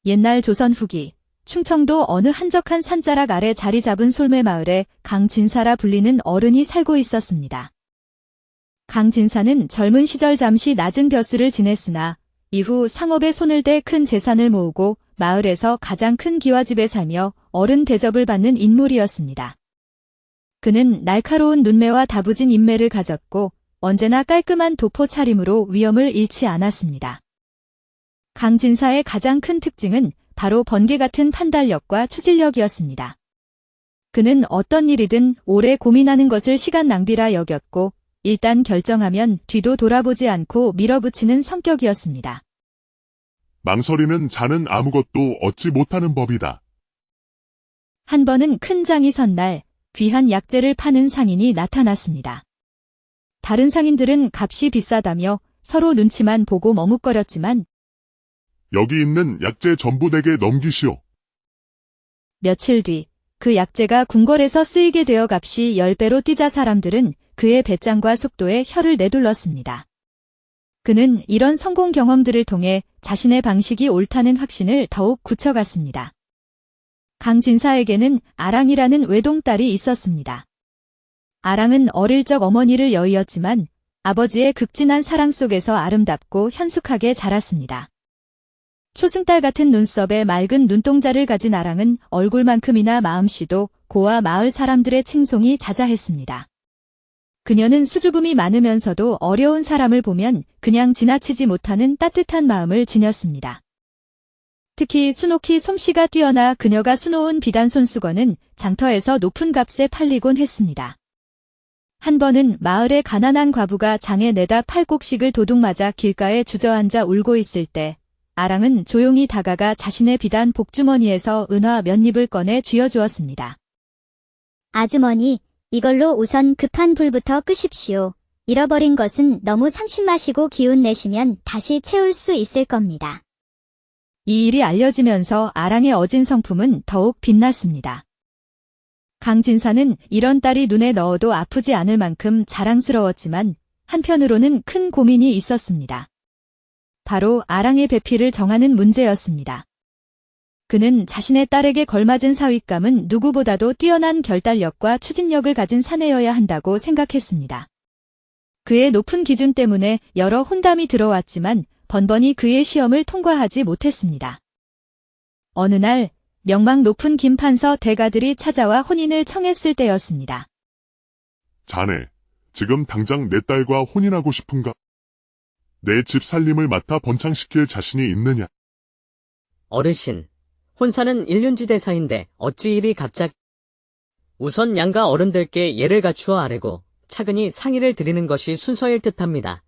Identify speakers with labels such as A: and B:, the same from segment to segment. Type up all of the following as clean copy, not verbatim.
A: 옛날 조선 후기 충청도 어느 한적한 산자락 아래 자리 잡은 솔매 마을에 강진사라 불리는 어른이 살고 있었습니다. 강진사는 젊은 시절 잠시 낮은 벼슬을 지냈으나 이후 상업에 손을 대 큰 재산을 모으고 마을에서 가장 큰 기와집에 살며 어른 대접을 받는 인물이었습니다. 그는 날카로운 눈매와 다부진 인매를 가졌고 언제나 깔끔한 도포 차림으로 위엄을 잃지 않았습니다. 강진사의 가장 큰 특징은 바로 번개 같은 판단력과 추진력이었습니다. 그는 어떤 일이든 오래 고민하는 것을 시간 낭비라 여겼고 일단 결정하면 뒤도 돌아보지 않고 밀어붙이는 성격이었습니다.
B: 망설이는 자는 아무것도 얻지 못하는 법이다.
A: 한 번은 큰 장이 선 날 귀한 약재를 파는 상인이 나타났습니다. 다른 상인들은 값이 비싸다며 서로 눈치만 보고 머뭇거렸지만
B: 여기 있는 약재 전부 내게 넘기시오.
A: 며칠 뒤 그 약재가 궁궐에서 쓰이게 되어 값이 10배로 뛰자 사람들은 그의 배짱과 속도에 혀를 내둘렀습니다. 그는 이런 성공 경험들을 통해 자신의 방식이 옳다는 확신을 더욱 굳혀갔습니다. 강진사에게는 아랑이라는 외동딸이 있었습니다. 아랑은 어릴 적 어머니를 여의었지만 아버지의 극진한 사랑 속에서 아름답고 현숙하게 자랐습니다. 초승달 같은 눈썹에 맑은 눈동자를 가진 아랑은 얼굴만큼이나 마음씨도 고와 마을 사람들의 칭송이 자자했습니다. 그녀는 수줍음이 많으면서도 어려운 사람을 보면 그냥 지나치지 못하는 따뜻한 마음을 지녔습니다. 특히 수놓기 솜씨가 뛰어나 그녀가 수놓은 비단 손수건은 장터에서 높은 값에 팔리곤 했습니다. 한 번은 마을의 가난한 과부가 장에 내다 팔 곡식을 도둑 맞아 길가에 주저앉아 울고 있을 때 아랑은 조용히 다가가 자신의 비단 복주머니에서 은화 몇 잎을 꺼내 쥐어주었습니다.
C: 아주머니, 이걸로 우선 급한 불부터 끄십시오. 잃어버린 것은 너무 상심 마시고 기운 내시면 다시 채울 수 있을 겁니다.
A: 이 일이 알려지면서 아랑의 어진 성품은 더욱 빛났습니다. 강진사는 이런 딸이 눈에 넣어도 아프지 않을 만큼 자랑스러웠지만 한편으로는 큰 고민이 있었습니다. 바로 아랑의 배필을 정하는 문제였습니다. 그는 자신의 딸에게 걸맞은 사윗감은 누구보다도 뛰어난 결단력과 추진력을 가진 사내여야 한다고 생각했습니다. 그의 높은 기준 때문에 여러 혼담이 들어왔지만 번번이 그의 시험을 통과하지 못했습니다. 어느 날 명망 높은 김판서 대가들이 찾아와 혼인을 청했을 때였습니다.
B: 자네, 지금 당장 내 딸과 혼인하고 싶은가? 내 집 살림을 맡아 번창시킬 자신이 있느냐?
D: 어르신, 혼사는 일륜지대사인데 어찌 이리 갑자기. 우선 양가 어른들께 예를 갖추어 아뢰고 차근히 상의를 드리는 것이 순서일 듯합니다.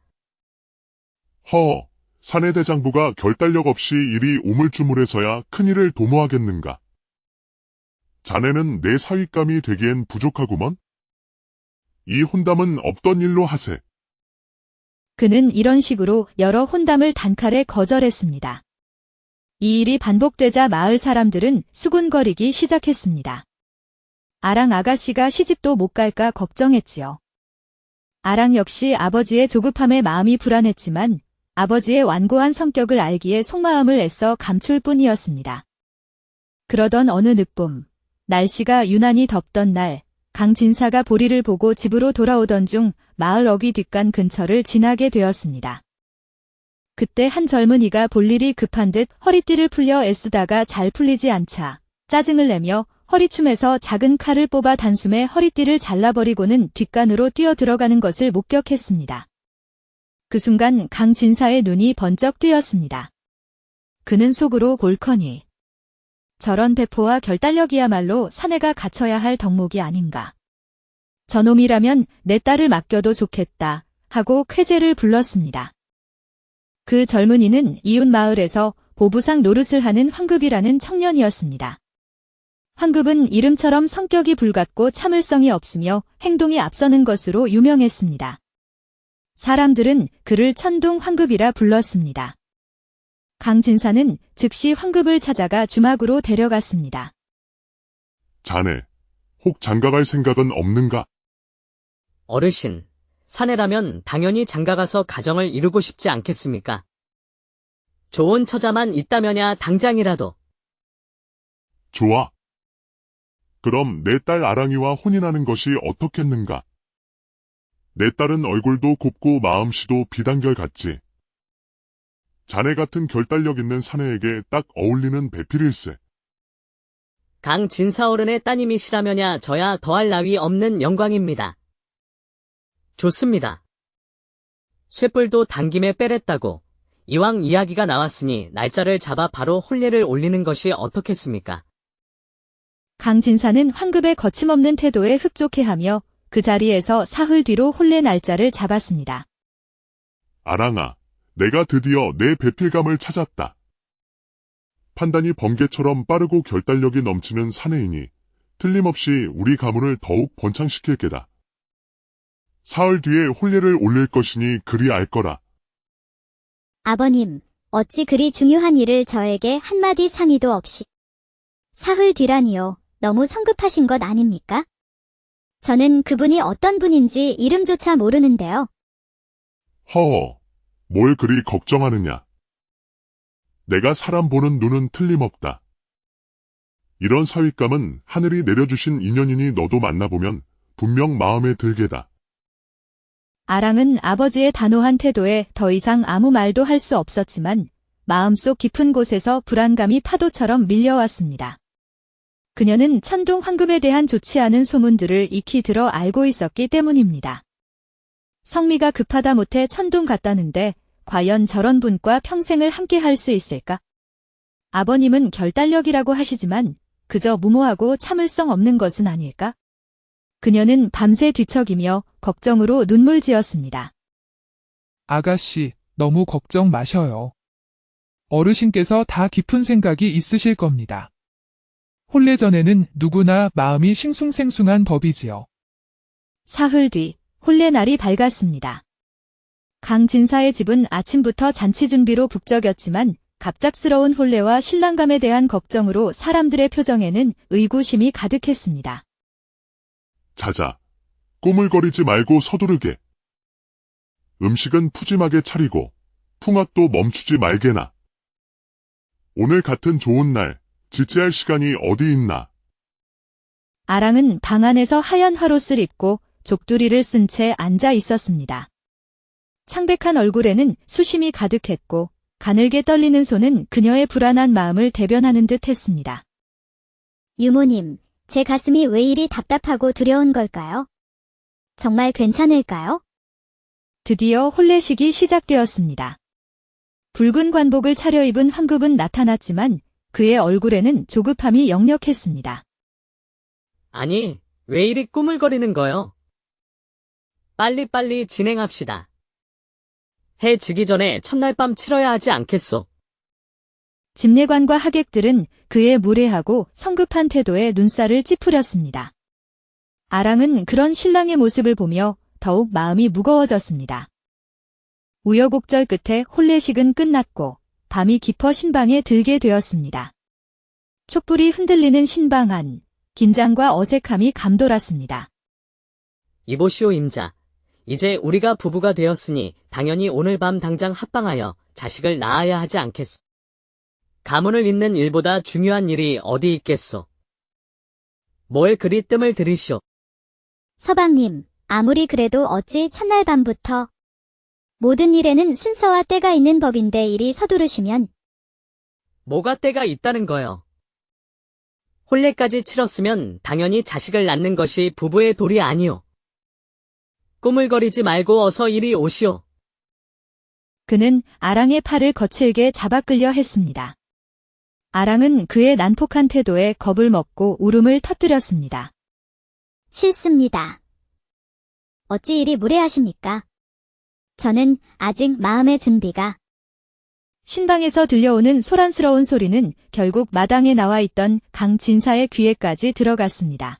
B: 사내 대장부가 결단력 없이 이리 우물쭈물해서야 큰일을 도모하겠는가? 자네는 내 사윗감이 되기엔 부족하구먼? 이 혼담은 없던 일로 하세.
A: 그는 이런 식으로 여러 혼담을 단칼에 거절했습니다. 이 일이 반복되자 마을 사람들은 수군거리기 시작했습니다. 아랑 아가씨가 시집도 못 갈까 걱정했지요. 아랑 역시 아버지의 조급함에 마음이 불안했지만 아버지의 완고한 성격을 알기에 속마음을 애써 감출 뿐이었습니다. 그러던 어느 늦봄, 날씨가 유난히 덥던 날, 강진사가 보리를 보고 집으로 돌아오던 중 마을 어귀 뒷간 근처를 지나게 되었습니다. 그때 한 젊은이가 볼일이 급한 듯 허리띠를 풀려 애쓰다가 잘 풀리지 않자 짜증을 내며 허리춤에서 작은 칼을 뽑아 단숨에 허리띠를 잘라버리고는 뒷간으로 뛰어 들어가는 것을 목격했습니다. 그 순간 강진사의 눈이 번쩍 뜨였습니다. 그는 속으로 골커니 저런 배포와 결단력이야말로 사내가 갖춰야 할 덕목이 아닌가. 저놈이라면 내 딸을 맡겨도 좋겠다 하고 쾌재를 불렀습니다. 그 젊은이는 이웃 마을에서 보부상 노릇을 하는 황급이라는 청년이었습니다. 황급은 이름처럼 성격이 불같고 참을성이 없으며 행동이 앞서는 것으로 유명했습니다. 사람들은 그를 천둥 황급이라 불렀습니다. 강진사는 즉시 황급을 찾아가 주막으로 데려갔습니다.
B: 자네, 혹 장가갈 생각은 없는가?
D: 어르신, 사내라면 당연히 장가가서 가정을 이루고 싶지 않겠습니까? 좋은 처자만 있다면야 당장이라도.
B: 좋아. 그럼 내 딸 아랑이와 혼인하는 것이 어떻겠는가? 내 딸은 얼굴도 곱고 마음씨도 비단결 같지. 자네 같은 결단력 있는 사내에게 딱 어울리는 배필일세.
D: 강진사어른의 따님이시라면야 저야 더할 나위 없는 영광입니다. 좋습니다. 쇳불도 당김에 빼랬다고 이왕 이야기가 나왔으니 날짜를 잡아 바로 혼례를 올리는 것이 어떻겠습니까?
A: 강진사는 황급의 거침없는 태도에 흡족해하며 그 자리에서 사흘 뒤로 혼례 날짜를 잡았습니다.
B: 아랑아, 내가 드디어 내 배필감을 찾았다. 판단이 번개처럼 빠르고 결단력이 넘치는 사내이니 틀림없이 우리 가문을 더욱 번창시킬 게다. 사흘 뒤에 혼례를 올릴 것이니 그리 알 거라.
C: 아버님, 어찌 그리 중요한 일을 저에게 한마디 상의도 없이. 사흘 뒤라니요. 너무 성급하신 것 아닙니까? 저는 그분이 어떤 분인지 이름조차 모르는데요.
B: 허허, 뭘 그리 걱정하느냐. 내가 사람 보는 눈은 틀림없다. 이런 사윗감은 하늘이 내려주신 인연이니 너도 만나보면 분명 마음에 들게다.
A: 아랑은 아버지의 단호한 태도에 더 이상 아무 말도 할 수 없었지만 마음속 깊은 곳에서 불안감이 파도처럼 밀려왔습니다. 그녀는 천둥 황금에 대한 좋지 않은 소문들을 익히 들어 알고 있었기 때문입니다. 성미가 급하다 못해 천둥 같다는데 과연 저런 분과 평생을 함께 할 수 있을까? 아버님은 결단력이라고 하시지만 그저 무모하고 참을성 없는 것은 아닐까? 그녀는 밤새 뒤척이며 걱정으로 눈물 지었습니다.
E: 아가씨, 너무 걱정 마셔요. 어르신께서 다 깊은 생각이 있으실 겁니다. 혼례 전에는 누구나 마음이 싱숭생숭한 법이지요.
A: 사흘 뒤 혼례 날이 밝았습니다. 강진사의 집은 아침부터 잔치 준비로 북적였지만 갑작스러운 혼례와 신랑감에 대한 걱정으로 사람들의 표정에는 의구심이 가득했습니다.
B: 자자, 꼬물거리지 말고 서두르게. 음식은 푸짐하게 차리고 풍악도 멈추지 말게나. 오늘 같은 좋은 날, 지체할 시간이 어디 있나.
A: 아랑은 방 안에서 하얀 화롯을 입고 족두리를 쓴 채 앉아 있었습니다. 창백한 얼굴에는 수심이 가득했고 가늘게 떨리는 손은 그녀의 불안한 마음을 대변하는 듯 했습니다.
C: 유모님, 제 가슴이 왜 이리 답답하고 두려운 걸까요? 정말 괜찮을까요?
A: 드디어 혼례식이 시작되었습니다. 붉은 관복을 차려입은 황급은 나타났지만 그의 얼굴에는 조급함이 역력했습니다.
D: 아니, 왜 이리 꾸물거리는 거요? 빨리빨리 진행합시다. 해 지기 전에 첫날 밤 치러야 하지 않겠소?
A: 집례관과 하객들은 그의 무례하고 성급한 태도에 눈살을 찌푸렸습니다. 아랑은 그런 신랑의 모습을 보며 더욱 마음이 무거워졌습니다. 우여곡절 끝에 혼례식은 끝났고 밤이 깊어 신방에 들게 되었습니다. 촛불이 흔들리는 신방 안, 긴장과 어색함이 감돌았습니다.
D: 이보시오 임자. 이제 우리가 부부가 되었으니 당연히 오늘 밤 당장 합방하여 자식을 낳아야 하지 않겠소. 가문을 잇는 일보다 중요한 일이 어디 있겠소. 뭘 그리 뜸을 들이시오.
C: 서방님, 아무리 그래도 어찌 첫날 밤부터 모든 일에는 순서와 때가 있는 법인데 이리 서두르시면.
D: 뭐가 때가 있다는 거요. 혼례까지 치렀으면 당연히 자식을 낳는 것이 부부의 도리 아니오. 꾸물거리지 말고 어서 이리 오시오.
A: 그는 아랑의 팔을 거칠게 잡아 끌려 했습니다. 아랑은 그의 난폭한 태도에 겁을 먹고 울음을 터뜨렸습니다.
C: 싫습니다. 어찌 이리 무례하십니까? 저는 아직 마음의 준비가.
A: 신방에서 들려오는 소란스러운 소리는 결국 마당에 나와 있던 강진사의 귀에까지 들어갔습니다.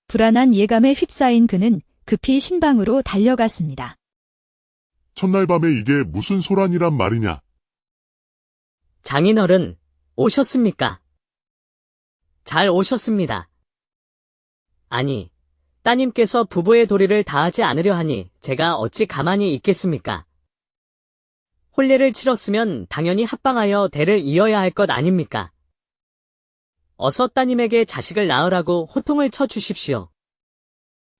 A: 불안한 예감에 휩싸인 그는 급히 신방으로 달려갔습니다.
B: 첫날 밤에 이게 무슨 소란이란 말이냐.
D: 장인어른, 오셨습니까? 잘 오셨습니다. 아니, 따님께서 부부의 도리를 다하지 않으려 하니 제가 어찌 가만히 있겠습니까? 혼례를 치렀으면 당연히 합방하여 대를 이어야 할 것 아닙니까? 어서 따님에게 자식을 낳으라고 호통을 쳐 주십시오.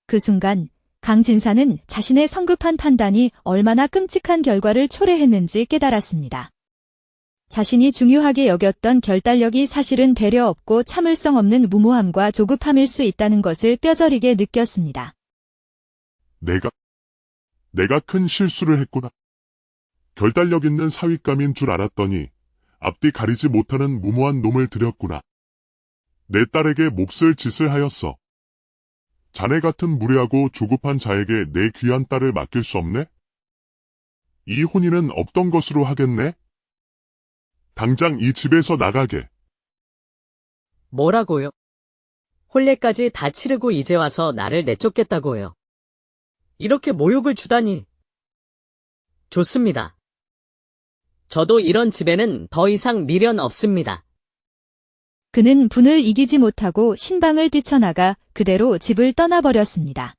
A: 그 순간 강진사는 자신의 성급한 판단이 얼마나 끔찍한 결과를 초래했는지 깨달았습니다. 자신이 중요하게 여겼던 결단력이 사실은 배려 없고 참을성 없는 무모함과 조급함일 수 있다는 것을 뼈저리게 느꼈습니다.
B: 내가 큰 실수를 했구나. 결단력 있는 사윗감인 줄 알았더니 앞뒤 가리지 못하는 무모한 놈을 들였구나. 내 딸에게 몹쓸 짓을 하였어. 자네 같은 무례하고 조급한 자에게 내 귀한 딸을 맡길 수 없네? 이 혼인은 없던 것으로 하겠네? 당장 이 집에서 나가게.
D: 뭐라고요? 혼례까지 다 치르고 이제 와서 나를 내쫓겠다고요. 이렇게 모욕을 주다니. 좋습니다. 저도 이런 집에는 더 이상 미련 없습니다.
A: 그는 분을 이기지 못하고 신방을 뛰쳐나가 그대로 집을 떠나버렸습니다.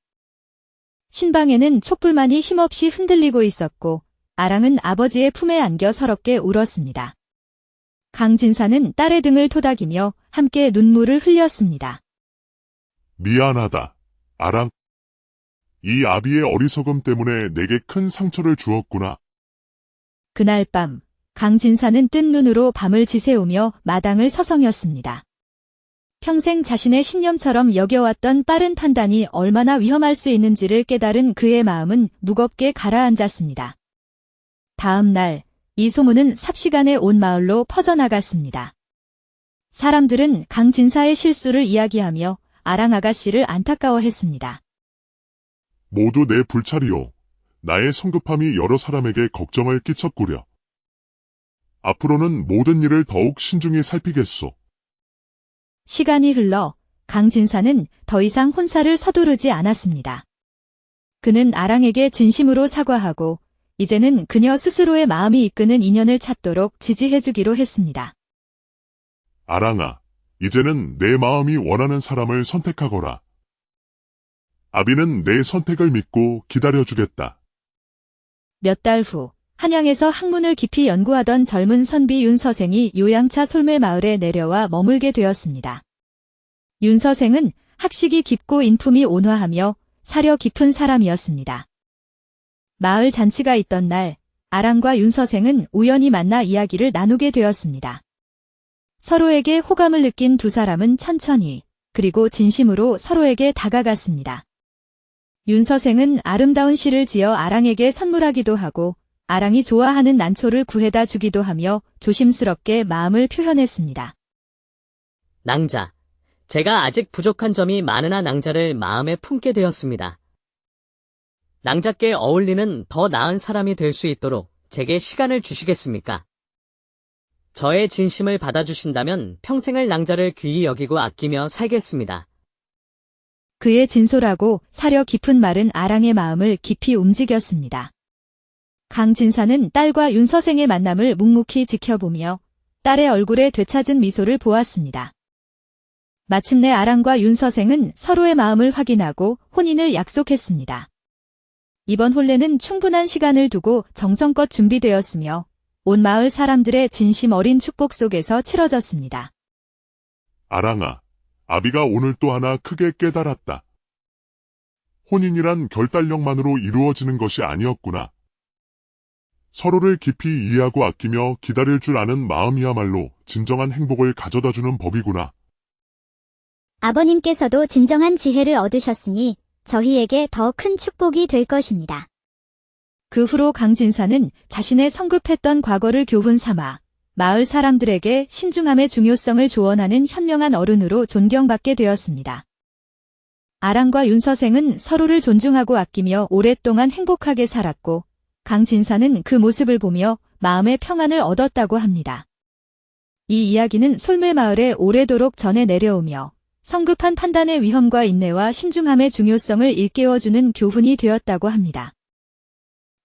A: 신방에는 촛불만이 힘없이 흔들리고 있었고 아랑은 아버지의 품에 안겨 서럽게 울었습니다. 강진사는 딸의 등을 토닥이며 함께 눈물을 흘렸습니다.
B: 미안하다, 아랑. 이 아비의 어리석음 때문에 내게 큰 상처를 주었구나.
A: 그날 밤 강진사는 뜬 눈으로 밤을 지새우며 마당을 서성였습니다. 평생 자신의 신념처럼 여겨왔던 빠른 판단이 얼마나 위험할 수 있는지를 깨달은 그의 마음은 무겁게 가라앉았습니다. 다음 날 이 소문은 삽시간에 온 마을로 퍼져나갔습니다. 사람들은 강진사의 실수를 이야기하며 아랑 아가씨를 안타까워했습니다.
B: 모두 내 불찰이요. 나의 성급함이 여러 사람에게 걱정을 끼쳤구려. 앞으로는 모든 일을 더욱 신중히 살피겠소.
A: 시간이 흘러 강진사는 더 이상 혼사를 서두르지 않았습니다. 그는 아랑에게 진심으로 사과하고 이제는 그녀 스스로의 마음이 이끄는 인연을 찾도록 지지해주기로 했습니다.
B: 아랑아, 이제는 내 마음이 원하는 사람을 선택하거라. 아비는 내 선택을 믿고 기다려주겠다.
A: 몇 달 후 한양에서 학문을 깊이 연구하던 젊은 선비 윤 서생이 요양차 솔매 마을에 내려와 머물게 되었습니다. 윤 서생은 학식이 깊고 인품이 온화하며 사려 깊은 사람이었습니다. 마을 잔치가 있던 날 아랑과 윤 서생은 우연히 만나 이야기를 나누게 되었습니다. 서로에게 호감을 느낀 두 사람은 천천히 그리고 진심으로 서로에게 다가갔습니다. 윤 서생은 아름다운 시를 지어 아랑에게 선물하기도 하고 아랑이 좋아하는 난초를 구해다 주기도 하며 조심스럽게 마음을 표현했습니다.
D: 낭자, 제가 아직 부족한 점이 많으나 낭자를 마음에 품게 되었습니다. 낭자께 어울리는 더 나은 사람이 될 수 있도록 제게 시간을 주시겠습니까? 저의 진심을 받아주신다면 평생을 낭자를 귀히 여기고 아끼며 살겠습니다.
A: 그의 진솔하고 사려 깊은 말은 아랑의 마음을 깊이 움직였습니다. 강진사는 딸과 윤 서생의 만남을 묵묵히 지켜보며 딸의 얼굴에 되찾은 미소를 보았습니다. 마침내 아랑과 윤 서생은 서로의 마음을 확인하고 혼인을 약속했습니다. 이번 혼례는 충분한 시간을 두고 정성껏 준비되었으며 온 마을 사람들의 진심 어린 축복 속에서 치러졌습니다.
B: 아랑아, 아비가 오늘 또 하나 크게 깨달았다. 혼인이란 결단력만으로 이루어지는 것이 아니었구나. 서로를 깊이 이해하고 아끼며 기다릴 줄 아는 마음이야말로 진정한 행복을 가져다주는 법이구나.
C: 아버님께서도 진정한 지혜를 얻으셨으니 저희에게 더 큰 축복이 될 것입니다.
A: 그 후로 강진사는 자신의 성급했던 과거를 교훈 삼아 마을 사람들에게 신중함의 중요성을 조언하는 현명한 어른으로 존경받게 되었습니다. 아랑과 윤 서생은 서로를 존중하고 아끼며 오랫동안 행복하게 살았고 강진사는 그 모습을 보며 마음의 평안을 얻었다고 합니다. 이 이야기는 솔매마을에 오래도록 전해 내려오며 성급한 판단의 위험과 인내와 신중함의 중요성을 일깨워주는 교훈이 되었다고 합니다.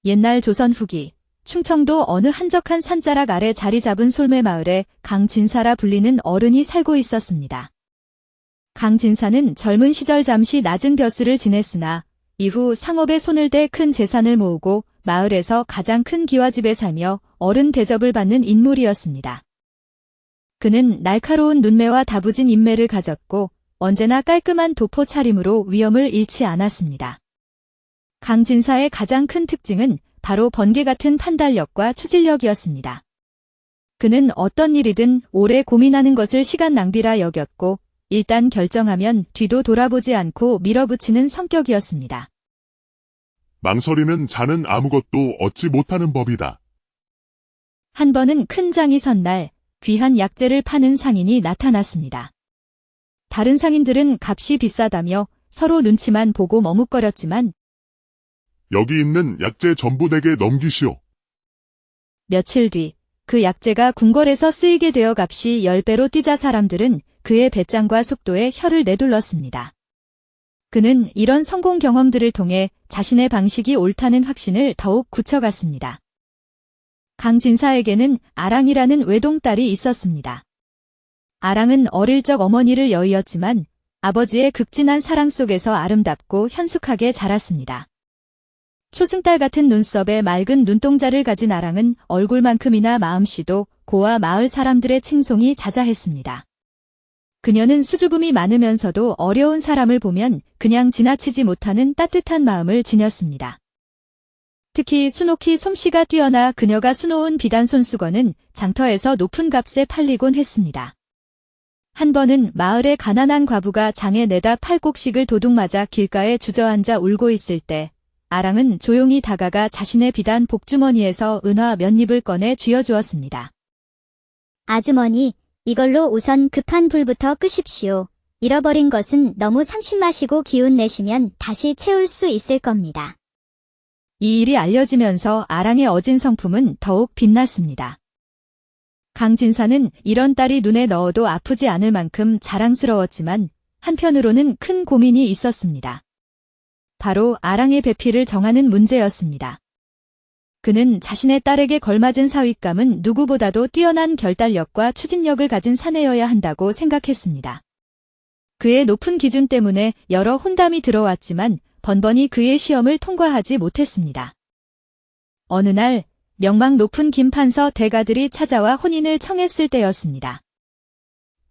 A: 옛날 조선 후기 충청도 어느 한적한 산자락 아래 자리 잡은 솔매마을에 강진사라 불리는 어른이 살고 있었습니다. 강진사는 젊은 시절 잠시 낮은 벼슬을 지냈으나 이후 상업에 손을 대 큰 재산을 모으고 마을에서 가장 큰 기와집에 살며 어른 대접을 받는 인물이었습니다. 그는 날카로운 눈매와 다부진 인매를 가졌고 언제나 깔끔한 도포 차림으로 위엄을 잃지 않았습니다. 강진사의 가장 큰 특징은 바로 번개 같은 판단력과 추진력이었습니다. 그는 어떤 일이든 오래 고민하는 것을 시간 낭비라 여겼고 일단 결정하면 뒤도 돌아보지 않고 밀어붙이는 성격이었습니다.
B: 망설이는 자는 아무것도 얻지 못하는 법이다.
A: 한 번은 큰 장이 선 날 귀한 약재를 파는 상인이 나타났습니다. 다른 상인들은 값이 비싸다며 서로 눈치만 보고 머뭇거렸지만
B: 여기 있는 약재 전부 내게 넘기시오.
A: 며칠 뒤 그 약재가 궁궐에서 쓰이게 되어 값이 10배로 뛰자 사람들은 그의 배짱과 속도에 혀를 내둘렀습니다. 그는 이런 성공 경험들을 통해 자신의 방식이 옳다는 확신을 더욱 굳혀갔습니다. 강진사에게는 아랑이라는 외동딸이 있었습니다. 아랑은 어릴 적 어머니를 여의었지만 아버지의 극진한 사랑 속에서 아름답고 현숙하게 자랐습니다. 초승달 같은 눈썹에 맑은 눈동자를 가진 아랑은 얼굴만큼이나 마음씨도 고와 마을 사람들의 칭송이 자자했습니다. 그녀는 수줍음이 많으면서도 어려운 사람을 보면 그냥 지나치지 못하는 따뜻한 마음을 지녔습니다. 특히 수놓기 솜씨가 뛰어나 그녀가 수놓은 비단 손수건은 장터에서 높은 값에 팔리곤 했습니다. 한 번은 마을의 가난한 과부가 장에 내다 팔곡식을 도둑맞아 길가에 주저앉아 울고 있을 때 아랑은 조용히 다가가 자신의 비단 복주머니에서 은화 몇 잎을 꺼내 쥐어주었습니다.
C: 아주머니, 이걸로 우선 급한 불부터 끄십시오. 잃어버린 것은 너무 삼십 마시고 기운 내시면 다시 채울 수 있을 겁니다.
A: 이 일이 알려지면서 아랑의 어진 성품은 더욱 빛났습니다. 강진사는 이런 딸이 눈에 넣어도 아프지 않을 만큼 자랑스러웠지만 한편으로는 큰 고민이 있었습니다. 바로 아랑의 배필을 정하는 문제였습니다. 그는 자신의 딸에게 걸맞은 사윗감은 누구보다도 뛰어난 결단력과 추진력을 가진 사내여야 한다고 생각했습니다. 그의 높은 기준 때문에 여러 혼담이 들어왔지만 번번이 그의 시험을 통과하지 못했습니다. 어느 날 명망 높은 김판서 대가들이 찾아와 혼인을 청했을 때였습니다.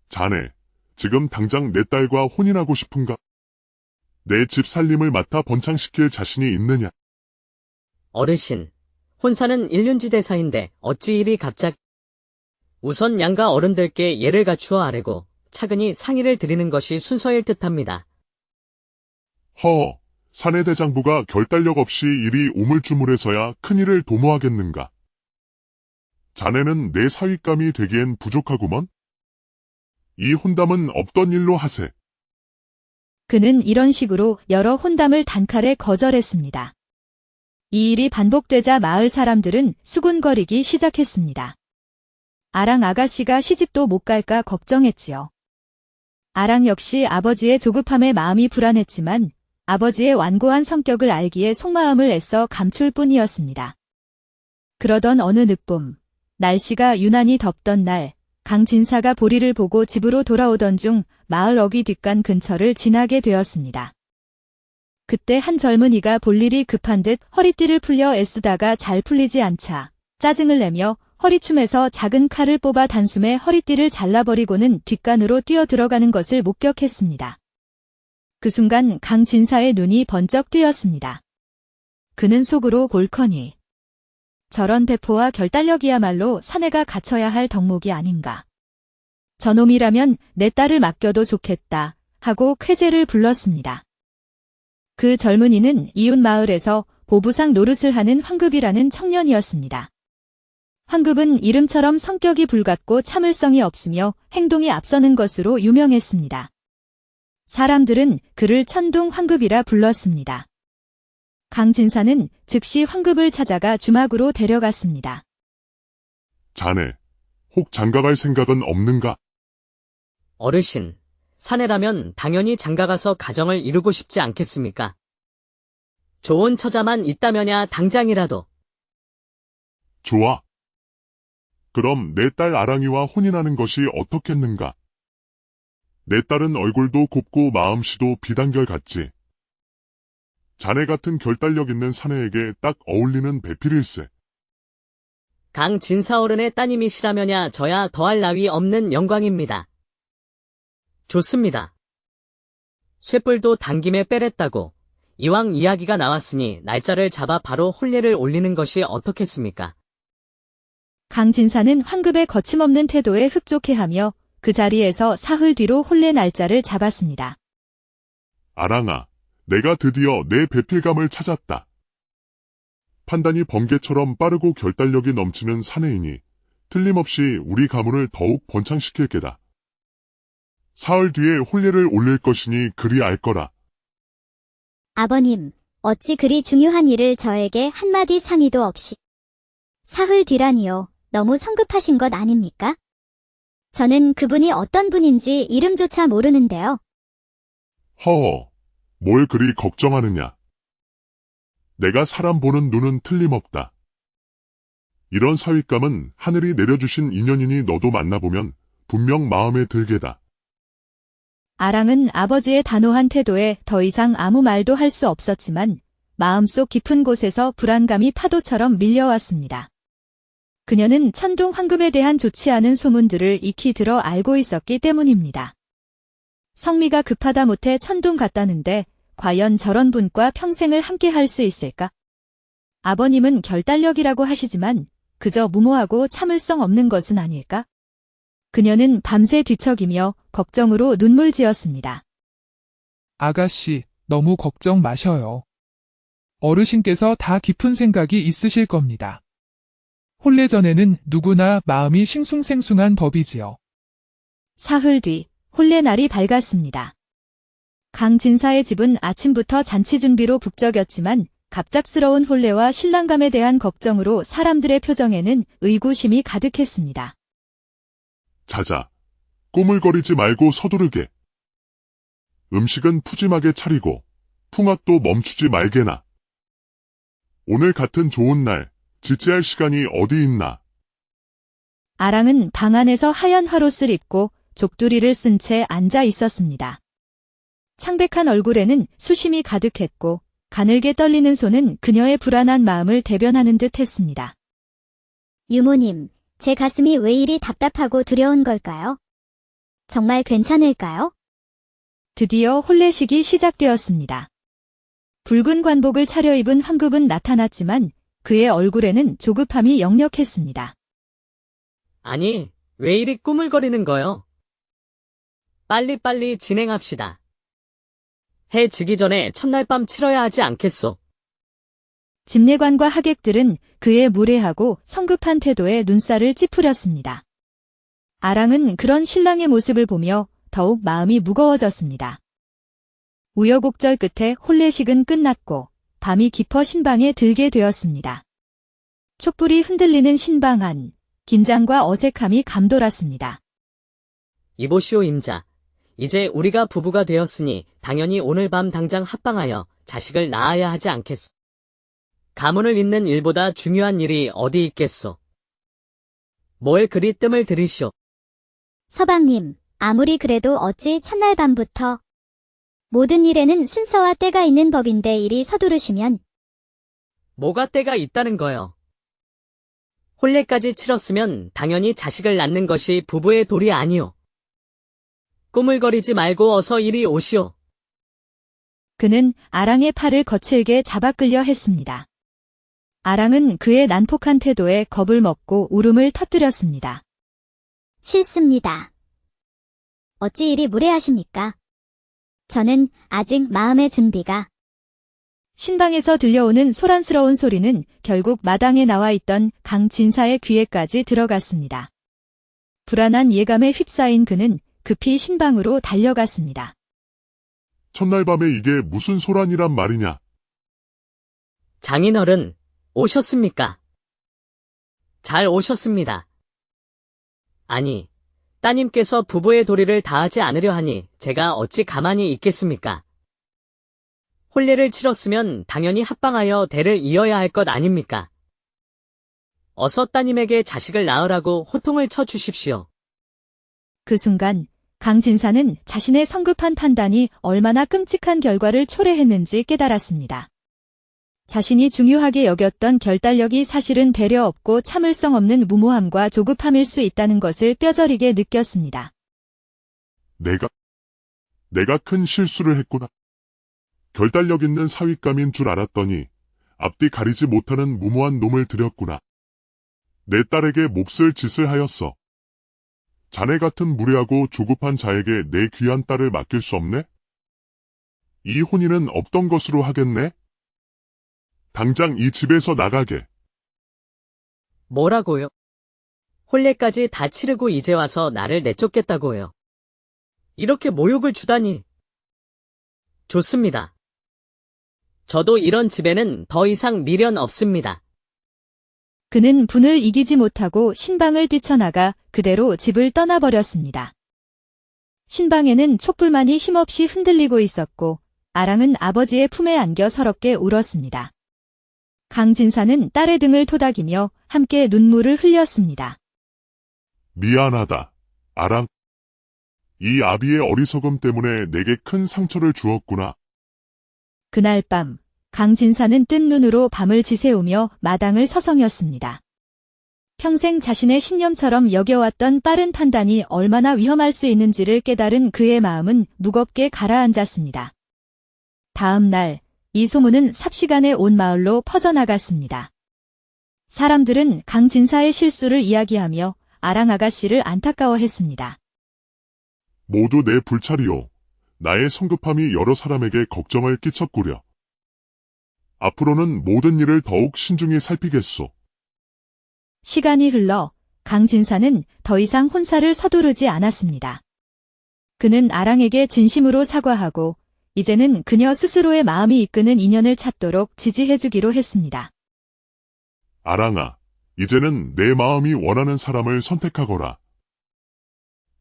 B: 자네, 지금 당장 내 딸과 혼인하고 싶은가? 내 집 살림을 맡아 번창시킬 자신이 있느냐?
D: 어르신, 혼사는 일륜지대사인데 어찌 이리 갑자기. 우선 양가 어른들께 예를 갖추어 아뢰고 차근히 상의를 드리는 것이 순서일 듯합니다.
B: 허, 사내 대장부가 결단력 없이 이리 우물쭈물해서야 큰일을 도모하겠는가? 자네는 내 사윗감이 되기엔 부족하구먼? 이 혼담은 없던 일로 하세.
A: 그는 이런 식으로 여러 혼담을 단칼에 거절했습니다. 이 일이 반복되자 마을 사람들은 수군거리기 시작했습니다. 아랑 아가씨가 시집도 못 갈까 걱정했지요. 아랑 역시 아버지의 조급함에 마음이 불안했지만 아버지의 완고한 성격을 알기에 속마음을 애써 감출 뿐이었습니다. 그러던 어느 늦봄, 날씨가 유난히 덥던 날, 강진사가 보리를 보고 집으로 돌아오던 중 마을 어귀 뒷간 근처를 지나게 되었습니다. 그때 한 젊은이가 볼 일이 급한 듯 허리띠를 풀려 애쓰다가 잘 풀리지 않자 짜증을 내며 허리춤에서 작은 칼을 뽑아 단숨에 허리띠를 잘라버리고는 뒷간으로 뛰어 들어가는 것을 목격했습니다. 그 순간 강진사의 눈이 번쩍 뜨였습니다. 그는 속으로 골커니 저런 배포와 결단력이야말로 사내가 갖춰야 할 덕목이 아닌가. 저놈이라면 내 딸을 맡겨도 좋겠다 하고 쾌재를 불렀습니다. 그 젊은이는 이웃 마을에서 보부상 노릇을 하는 황급이라는 청년이었습니다. 황급은 이름처럼 성격이 불같고 참을성이 없으며 행동이 앞서는 것으로 유명했습니다. 사람들은 그를 천둥 황급이라 불렀습니다. 강진사는 즉시 황급을 찾아가 주막으로 데려갔습니다.
B: 자네, 혹 장가갈 생각은 없는가?
D: 어르신, 사내라면 당연히 장가가서 가정을 이루고 싶지 않겠습니까? 좋은 처자만 있다면야 당장이라도.
B: 좋아. 그럼 내 딸 아랑이와 혼인하는 것이 어떻겠는가? 내 딸은 얼굴도 곱고 마음씨도 비단결 같지. 자네 같은 결단력 있는 사내에게 딱 어울리는 배필일세.
D: 강진사 어른의 따님이시라면야 저야 더할 나위 없는 영광입니다. 좋습니다. 쇳불도 당김에 빼랬다고 이왕 이야기가 나왔으니 날짜를 잡아 바로 혼례를 올리는 것이 어떻겠습니까?
A: 강진사는 황급의 거침없는 태도에 흡족해하며 그 자리에서 사흘 뒤로 혼례 날짜를 잡았습니다.
B: 아랑아, 내가 드디어 내 배필감을 찾았다. 판단이 번개처럼 빠르고 결단력이 넘치는 사내이니 틀림없이 우리 가문을 더욱 번창시킬 게다. 사흘 뒤에 혼례를 올릴 것이니 그리 알 거라.
C: 아버님, 어찌 그리 중요한 일을 저에게 한마디 상의도 없이. 사흘 뒤라니요. 너무 성급하신 것 아닙니까? 저는 그분이 어떤 분인지 이름조차 모르는데요.
B: 허허, 뭘 그리 걱정하느냐. 내가 사람 보는 눈은 틀림없다. 이런 사윗감은 하늘이 내려주신 인연이니 너도 만나보면 분명 마음에 들게다.
A: 아랑은 아버지의 단호한 태도에 더 이상 아무 말도 할 수 없었지만 마음속 깊은 곳에서 불안감이 파도처럼 밀려왔습니다. 그녀는 천둥 황금에 대한 좋지 않은 소문들을 익히 들어 알고 있었기 때문입니다. 성미가 급하다 못해 천둥 같다는데 과연 저런 분과 평생을 함께 할 수 있을까? 아버님은 결단력이라고 하시지만 그저 무모하고 참을성 없는 것은 아닐까? 그녀는 밤새 뒤척이며 걱정으로 눈물 지었습니다.
E: 아가씨, 너무 걱정 마셔요. 어르신께서 다 깊은 생각이 있으실 겁니다. 혼례 전에는 누구나 마음이 싱숭생숭한 법이지요.
A: 사흘 뒤 혼례 날이 밝았습니다. 강진사의 집은 아침부터 잔치 준비로 북적였지만 갑작스러운 혼례와 신랑감에 대한 걱정으로 사람들의 표정에는 의구심이 가득했습니다.
B: 자자, 꼬물거리지 말고 서두르게. 음식은 푸짐하게 차리고 풍악도 멈추지 말게나. 오늘 같은 좋은 날, 지체할 시간이 어디 있나.
A: 아랑은 방 안에서 하얀 화롯을 입고 족두리를 쓴 채 앉아 있었습니다. 창백한 얼굴에는 수심이 가득했고 가늘게 떨리는 손은 그녀의 불안한 마음을 대변하는 듯 했습니다.
C: 유모님, 제 가슴이 왜 이리 답답하고 두려운 걸까요? 정말 괜찮을까요?
A: 드디어 혼례식이 시작되었습니다. 붉은 관복을 차려입은 황급은 나타났지만 그의 얼굴에는 조급함이 역력했습니다.
D: 아니, 왜 이리 꾸물거리는 거요? 빨리빨리 진행합시다. 해 지기 전에 첫날 밤 치러야 하지 않겠소?
A: 집례관과 하객들은 그의 무례하고 성급한 태도에 눈살을 찌푸렸습니다. 아랑은 그런 신랑의 모습을 보며 더욱 마음이 무거워졌습니다. 우여곡절 끝에 혼례식은 끝났고 밤이 깊어 신방에 들게 되었습니다. 촛불이 흔들리는 신방 안, 긴장과 어색함이 감돌았습니다.
D: 이보시오 임자. 이제 우리가 부부가 되었으니 당연히 오늘 밤 당장 합방하여 자식을 낳아야 하지 않겠소. 가문을 잇는 일보다 중요한 일이 어디 있겠소. 뭘 그리 뜸을 들이시오.
C: 서방님, 아무리 그래도 어찌 첫날 밤부터 모든 일에는 순서와 때가 있는 법인데 이리 서두르시면
D: 뭐가 때가 있다는 거요. 혼례까지 치렀으면 당연히 자식을 낳는 것이 부부의 도리 아니오. 꾸물거리지 말고 어서 이리 오시오.
A: 그는 아랑의 팔을 거칠게 잡아 끌려 했습니다. 아랑은 그의 난폭한 태도에 겁을 먹고 울음을 터뜨렸습니다.
C: 싫습니다. 어찌 이리 무례하십니까? 저는 아직 마음의 준비가.
A: 신방에서 들려오는 소란스러운 소리는 결국 마당에 나와 있던 강진사의 귀에까지 들어갔습니다. 불안한 예감에 휩싸인 그는 급히 신방으로 달려갔습니다.
B: 첫날 밤에 이게 무슨 소란이란 말이냐.
D: 장인어른, 오셨습니까? 잘 오셨습니다. 아니, 따님께서 부부의 도리를 다하지 않으려 하니 제가 어찌 가만히 있겠습니까? 혼례를 치렀으면 당연히 합방하여 대를 이어야 할 것 아닙니까? 어서 따님에게 자식을 낳으라고 호통을 쳐 주십시오.
A: 그 순간 강진사는 자신의 성급한 판단이 얼마나 끔찍한 결과를 초래했는지 깨달았습니다. 자신이 중요하게 여겼던 결단력이 사실은 배려 없고 참을성 없는 무모함과 조급함일 수 있다는 것을 뼈저리게 느꼈습니다.
B: 내가 큰 실수를 했구나. 결단력 있는 사윗감인 줄 알았더니 앞뒤 가리지 못하는 무모한 놈을 들였구나. 내 딸에게 몹쓸 짓을 하였어. 자네 같은 무례하고 조급한 자에게 내 귀한 딸을 맡길 수 없네? 이 혼인은 없던 것으로 하겠네? 당장 이 집에서 나가게.
D: 뭐라고요? 혼례까지 다 치르고 이제 와서 나를 내쫓겠다고요. 이렇게 모욕을 주다니. 좋습니다. 저도 이런 집에는 더 이상 미련 없습니다.
A: 그는 분을 이기지 못하고 신방을 뛰쳐나가 그대로 집을 떠나버렸습니다. 신방에는 촛불만이 힘없이 흔들리고 있었고 아랑은 아버지의 품에 안겨 서럽게 울었습니다. 강진사는 딸의 등을 토닥이며 함께 눈물을 흘렸습니다.
B: 미안하다, 아랑. 이 아비의 어리석음 때문에 내게 큰 상처를 주었구나.
A: 그날 밤 강진사는 뜬 눈으로 밤을 지새우며 마당을 서성였습니다. 평생 자신의 신념처럼 여겨왔던 빠른 판단이 얼마나 위험할 수 있는지를 깨달은 그의 마음은 무겁게 가라앉았습니다. 다음 날 이 소문은 삽시간에 온 마을로 퍼져나갔습니다. 사람들은 강진사의 실수를 이야기하며 아랑 아가씨를 안타까워했습니다.
B: 모두 내 불찰이요. 나의 성급함이 여러 사람에게 걱정을 끼쳤구려. 앞으로는 모든 일을 더욱 신중히 살피겠소.
A: 시간이 흘러 강진사는 더 이상 혼사를 서두르지 않았습니다. 그는 아랑에게 진심으로 사과하고 이제는 그녀 스스로의 마음이 이끄는 인연을 찾도록 지지해주기로 했습니다.
B: 아랑아, 이제는 내 마음이 원하는 사람을 선택하거라.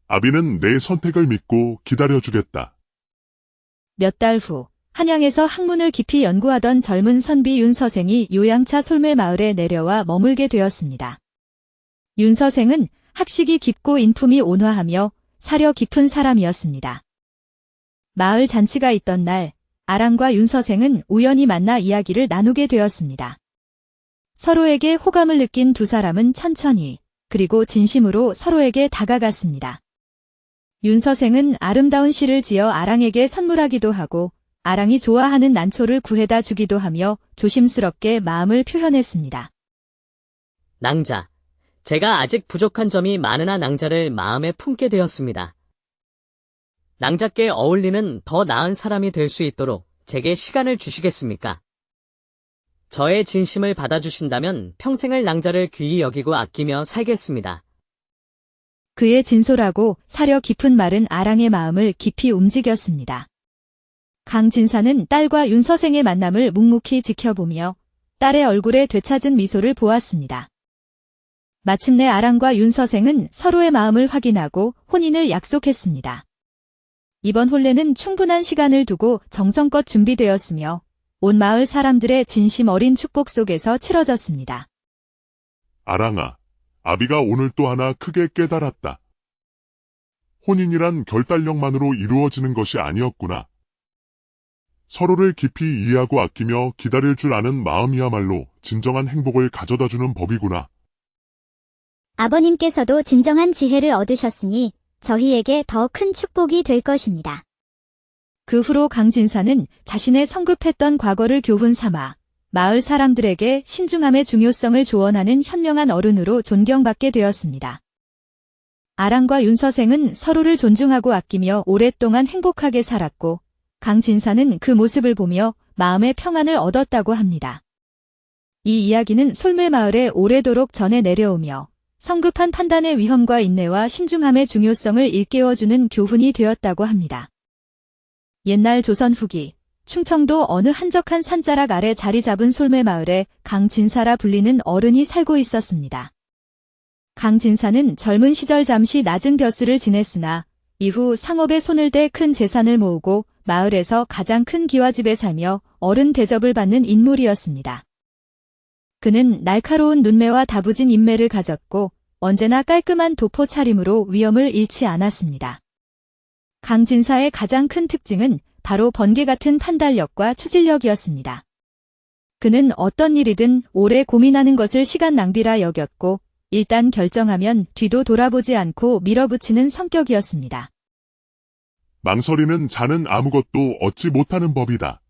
B: 아비는 내 선택을 믿고 기다려주겠다.
A: 몇 달 후 한양에서 학문을 깊이 연구하던 젊은 선비 윤 서생이 요양차 솔매 마을에 내려와 머물게 되었습니다. 윤 서생은 학식이 깊고 인품이 온화하며 사려 깊은 사람이었습니다. 마을 잔치가 있던 날 아랑과 윤 서생은 우연히 만나 이야기를 나누게 되었습니다. 서로에게 호감을 느낀 두 사람은 천천히 그리고 진심으로 서로에게 다가갔습니다. 윤 서생은 아름다운 시를 지어 아랑에게 선물하기도 하고 아랑이 좋아하는 난초를 구해다 주기도 하며 조심스럽게 마음을 표현했습니다.
D: 낭자, 제가 아직 부족한 점이 많으나 낭자를 마음에 품게 되었습니다. 낭자께 어울리는 더 나은 사람이 될 수 있도록 제게 시간을 주시겠습니까? 저의 진심을 받아주신다면 평생을 낭자를 귀히 여기고 아끼며 살겠습니다.
A: 그의 진솔하고 사려 깊은 말은 아랑의 마음을 깊이 움직였습니다. 강진사는 딸과 윤 서생의 만남을 묵묵히 지켜보며 딸의 얼굴에 되찾은 미소를 보았습니다. 마침내 아랑과 윤 서생은 서로의 마음을 확인하고 혼인을 약속했습니다. 이번 혼례는 충분한 시간을 두고 정성껏 준비되었으며 온 마을 사람들의 진심 어린 축복 속에서 치러졌습니다.
B: 아랑아, 아비가 오늘 또 하나 크게 깨달았다. 혼인이란 결단력만으로 이루어지는 것이 아니었구나. 서로를 깊이 이해하고 아끼며 기다릴 줄 아는 마음이야말로 진정한 행복을 가져다주는 법이구나.
C: 아버님께서도 진정한 지혜를 얻으셨으니 저희에게 더 큰 축복이 될 것입니다.
A: 그 후로 강진사는 자신의 성급했던 과거를 교훈 삼아 마을 사람들에게 신중함의 중요성을 조언하는 현명한 어른으로 존경받게 되었습니다. 아랑과 윤 서생은 서로를 존중하고 아끼며 오랫동안 행복하게 살았고 강진사는 그 모습을 보며 마음의 평안을 얻었다고 합니다. 이 이야기는 솔매 마을에 오래도록 전해 내려오며 성급한 판단의 위험과 인내와 신중함의 중요성을 일깨워주는 교훈이 되었다고 합니다. 옛날 조선 후기 충청도 어느 한적한 산자락 아래 자리 잡은 솔매 마을에 강진사라 불리는 어른이 살고 있었습니다. 강진사는 젊은 시절 잠시 낮은 벼슬을 지냈으나 이후 상업에 손을 대 큰 재산을 모으고 마을에서 가장 큰 기와집에 살며 어른 대접을 받는 인물이었습니다. 그는 날카로운 눈매와 다부진 인매를 가졌고 언제나 깔끔한 도포 차림으로 위엄을 잃지 않았습니다. 강진사의 가장 큰 특징은 바로 번개 같은 판단력과 추진력이었습니다. 그는 어떤 일이든 오래 고민하는 것을 시간 낭비라 여겼고, 일단 결정하면 뒤도 돌아보지 않고 밀어붙이는 성격이었습니다.
B: 망설이는 자는 아무것도 얻지 못하는 법이다.